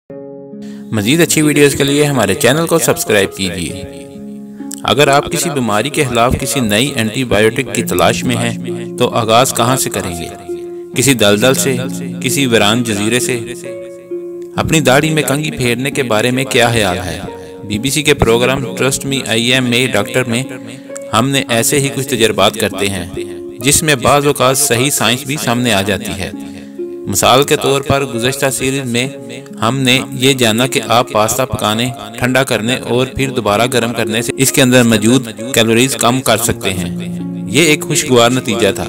مزید اچھی ویڈیوز کے لیے ہمارے چینل کو سبسکرائب کیجیے۔ اگر آپ کسی بیماری کے خلاف کسی نئی اینٹی بائیوٹک کی تلاش میں ہیں تو آغاز کہاں سے کریں گے؟ کسی دلدل سے، کسی ویران جزیرے سے؟ اپنی داڑھی میں کنگھی پھیرنے کے بارے میں کیا خیال ہے؟ BBC کے program trust me I am a doctor میں ہم نے ایسے ہی کچھ تجربات کرتے ہیں جس میں بعض اوقات صحیح سائنس بھی سامنے آ جاتی ہے۔ مثال کے طور پر گزشتہ سیریز میں ہم نے یہ جانا کہ آپ پاستا پکانے، ٹھنڈا کرنے اور پھر دوبارہ گرم کرنے سے اس کے اندر موجود کیلوریز کم کر سکتے ہیں۔ یہ ایک خوشگوار نتیجہ تھا،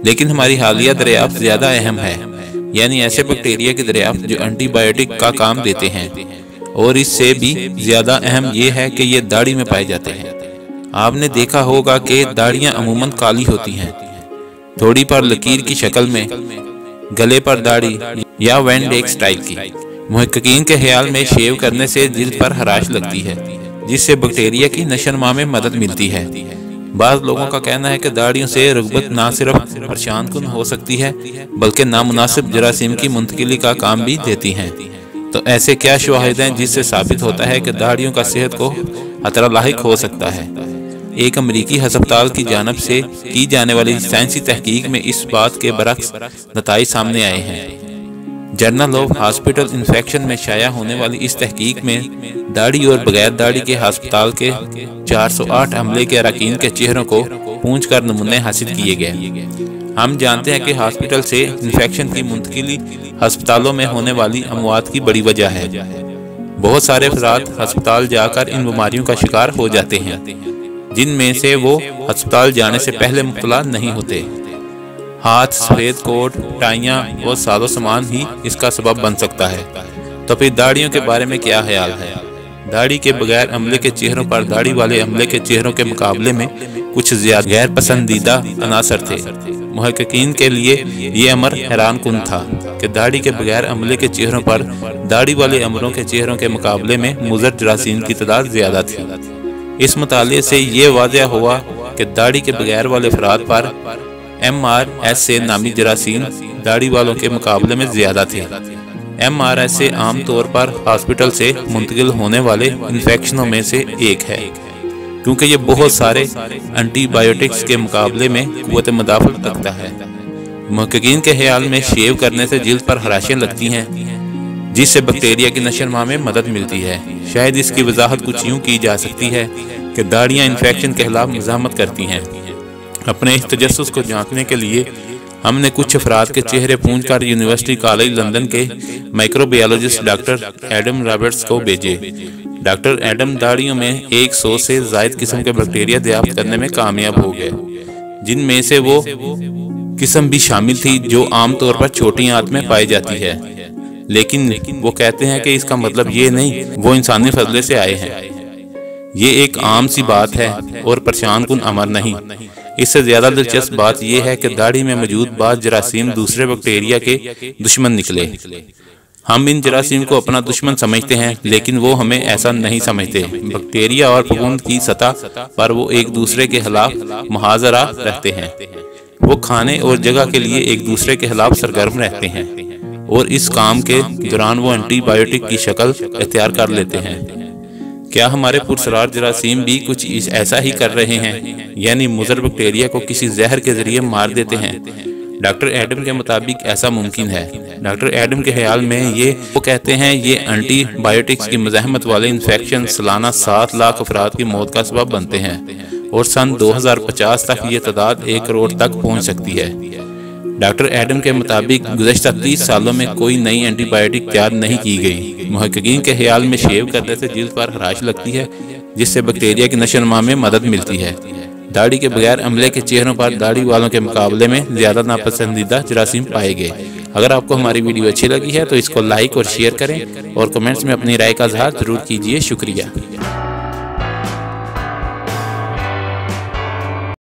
لیکن ہماری حالیہ دریافت زیادہ اہم ہے، یعنی ایسے بیکٹیریا کی دریافت جو اینٹی بائیوٹک کا کام دیتے ہیں، اور اس سے بھی زیادہ اہم یہ ہے کہ یہ داڑھی میں پائے جاتے ہیں۔ آپ نے دیکھا ہوگا کہ داڑیاں عموماً کالی ہوتی ہیں، تھوڑی پر لکیر کی شکل میں، گلے پر داڑھی یا وین ڈیک سٹائل کی۔ محققین کے خیال میں شیو کرنے سے جلد پر خراش لگتی ہے، جس سے بیکٹیریا کی نشوونما میں مدد ملتی ہے۔ بعض لوگوں کا کہنا ہے کہ داڑھیوں سے رغبت نہ صرف پریشان کن ہو سکتی ہے بلکہ نامناسب جراثیم کی منتقلی کا کام بھی دیتی ہیں۔ تو ایسے کیا شواہد ہیں جس سے ثابت ہوتا ہے کہ داڑھیوں کا صحت کو خطرہ لاحق ہو سکتا ہے؟ ایک امریکی ہسپتال کی جانب سے کی جانے والی سائنسی تحقیق میں اس بات کے برعکس نتائج سامنے آئے ہیں۔ جرنل آف ہاسپٹل انفیکشن میں شائع ہونے والی اس تحقیق میں داڑھی اور بغیر داڑھی کے ہسپتال کے 408 عملے کے اراکین کے چہروں کو پونچھ کر نمونے حاصل کیے گئے۔ ہم جانتے ہیں کہ ہاسپٹل سے انفیکشن کی منتقلی ہسپتالوں میں ہونے والی اموات کی بڑی وجہ ہے۔ بہت سارے افراد ہسپتال جا کر ان بیماریوں کا شکار ہو جاتے ہیں جن میں سے وہ ہسپتال جانے سے پہلے مبتلا نہیں ہوتے۔ ہاتھ، سفید کوٹ، ٹائیاں اور ساز و سامان ہی اس کا سبب بن سکتا ہے۔ تو پھر داڑھیوں کے بارے میں کیا خیال ہے؟ داڑھی کے بغیر عملے کے چہروں پر داڑھی والے عملے کے چہروں کے مقابلے میں کچھ زیادہ غیر پسندیدہ عناصر تھے۔ محققین کے لیے یہ امر حیران کن تھا کہ داڑھی کے بغیر عملے کے چہروں پر داڑھی والے عملوں کے چہروں کے مقابلے میں مضر جراثیم کی تعداد زیادہ تھی۔ اس مطالعے سے یہ واضح ہوا کہ داڑھی کے بغیر والے افراد پر MRSA نامی جراثیم داڑھی والوں کے مقابلے میں زیادہ تھے۔ MRSA عام طور پر ہاسپٹل سے منتقل ہونے والے انفیکشنوں میں سے ایک ہے، کیونکہ یہ بہت سارے اینٹی بائیوٹکس کے مقابلے میں قوت مدافعت رکھتا ہے۔ محققین کے خیال میں شیو کرنے سے جلد پر خراشیں لگتی ہیں، جس سے بیکٹیریا کی نشوونما میں مدد ملتی ہے۔ شاید اس کی وضاحت کچھ یوں کی جا سکتی ہے کہ داڑیاں انفیکشن کے خلاف مزاحمت کرتی ہیں۔ اپنے اس تجسس کو جانچنے کے لیے ہم نے کچھ افراد کے چہرے پونچھ کر یونیورسٹی کالج لندن کے micro biologist doctor Adam Roberts کو بھیجے۔ ڈاکٹر ایڈم داڑھیوں میں 100 سے زائد قسم کے بیکٹیریا دریافت کرنے میں کامیاب ہو گئے، جن میں سے وہ قسم بھی شامل تھی جو عام طور پر چھوٹی آنت میں پائی جاتی ہے، لیکن وہ کہتے ہیں کہ اس کا مطلب یہ نہیں وہ انسانی فضلے سے آئے ہیں۔ یہ ایک عام سی بات ہے اور پریشان کن امر نہیں۔ اس سے زیادہ دلچسپ بات یہ ہے کہ داڑھی میں موجود بعض جراثیم دوسرے بیکٹیریا کے دشمن نکلے۔ ہم ان جراثیم کو اپنا دشمن سمجھتے ہیں، لیکن وہ ہمیں ایسا نہیں سمجھتے۔ بیکٹیریا اور پھپھوند کی سطح پر وہ ایک دوسرے کے خلاف محاذرہ رکھتے ہیں۔ وہ کھانے اور جگہ کے لیے ایک دوسرے کے خلاف سرگرم رہتے ہیں، اور اس کام کے دوران وہ اینٹی بائیوٹک کی شکل اختیار کر لیتے ہیں۔ کیا ہمارے پراسرار جراثیم بھی کچھ ایسا ہی کر رہے ہیں، یعنی مضر بیکٹیریا کو کسی زہر کے ذریعے مار دیتے ہیں؟ ڈاکٹر ایڈم کے مطابق ایسا ممکن ہے۔ ڈاکٹر ایڈم کے خیال میں وہ کہتے ہیں یہ اینٹی بائیوٹکس کی مزاحمت والے انفیکشن سالانہ 7 لاکھ افراد کی موت کا سبب بنتے ہیں، اور سن 2050 تک یہ تعداد 1 کروڑ تک پہنچ سکتی ہے۔ ڈاکٹر ایڈم کے مطابق گزشتہ 30 سالوں میں کوئی نئی اینٹی بائیوٹک تیار نہیں کی گئی۔ محققین کے خیال میں شیو کرنے سے جلد پر خراش لگتی ہے، جس سے بیکٹیریا کی نشوونما میں مدد ملتی ہے۔ داڑھی کے بغیر عملے کے چہروں پر داڑھی والوں کے مقابلے میں زیادہ ناپسندیدہ جراثیم پائے گئے۔ اگر آپ کو ہماری ویڈیو اچھی لگی ہے تو اس کو لائک اور شیئر کریں، اور کمنٹس میں اپنی رائے کا اظہار ضرور کیجیے۔ شکریہ۔